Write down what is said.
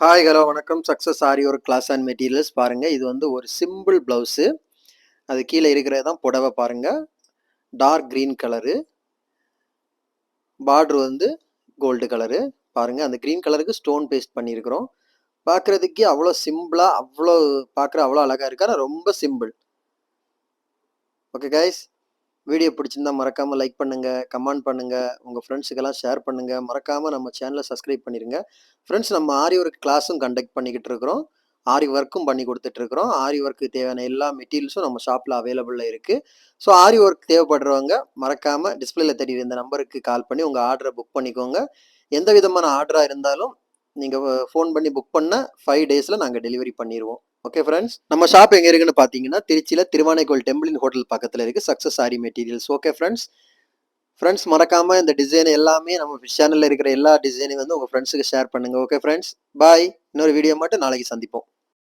Hi hello வணக்கம். Success Aari work class and materials பாருங்க. இது வந்து ஒரு சிம்பிள் பிளவுஸு. அது கீழே இருக்கிறது தான் புடவை பாருங்க. Dark green colour. பார்டர் வந்து கோல்டு கலரு. பாருங்க அந்த கிரீன் கலருக்கு ஸ்டோன் பேஸ்ட் பண்ணியிருக்கிறோம். பார்க்கறதுக்கே அவ்வளோ சிம்பிளா, அவ்வளோ அழகா இருக்கு. ஆனா ரொம்ப சிம்பிள். Okay guys. வீடியோ பிடிச்சிருந்தா மறக்காம லைக் பண்ணுங்க, கமெண்ட் பண்ணுங்க, உங்க ஃப்ரெண்ட்ஸுக்கெல்லாம் ஷேர் பண்ணுங்க. மறக்காம நம்ம சேனலை சப்ஸ்கிரைப் பண்ணிருங்க. ஃப்ரெண்ட்ஸ் நம்ம ஆரி ஒர்க் கிளாஸும் கண்டக்ட் பண்ணிக்கிட்டு இருக்கிறோம். ஆரி ஒர்க்கும் பண்ணி கொடுத்துட்டு இருக்கிறோம். ஆரி ஒர்க்கு தேவையான எல்லா மெட்டீரியல்ஸும் நம்ம ஷாப்ல அவைலபிள்ல இருக்கு. ஸோ ஆரி ஒர்க் தேவைப்படுறவங்க மறக்காம டிஸ்பிளேல தெரியுற இந்த நம்பருக்கு கால் பண்ணி உங்க ஆர்டரை புக் பண்ணிக்கோங்க. எந்த விதமான ஆர்டரா இருந்தாலும் நீங்க ஃபோன் பண்ணி புக் பண்ண 5 டேஸ்ல நாங்க டெலிவரி பண்ணிடுவோம். ஓகே ஃப்ரெண்ட்ஸ், நம்ம ஷாப் எங்க இருக்குன்னு பாத்தீங்கன்னா திருச்சியில திருவானைக்கோவில் டெம்பிளின் ஹோட்டல் பக்கத்துல இருக்கு. சக்சஸ் ஆரி மெட்டீரியல்ஸ். Okay friends. ஃப்ரெண்ட்ஸ் மறக்காம இந்த டிசைன் எல்லாமே நம்ம சேனல்ல இருக்கிற எல்லா டிசைனையும் வந்து உங்க ஃப்ரெண்ட்ஸுக்கு ஷேர் பண்ணுங்க. ஓகே ஃப்ரெண்ட்ஸ், பாய். இன்னொரு வீடியோ மட்டும் நாளைக்கு சந்திப்போம்.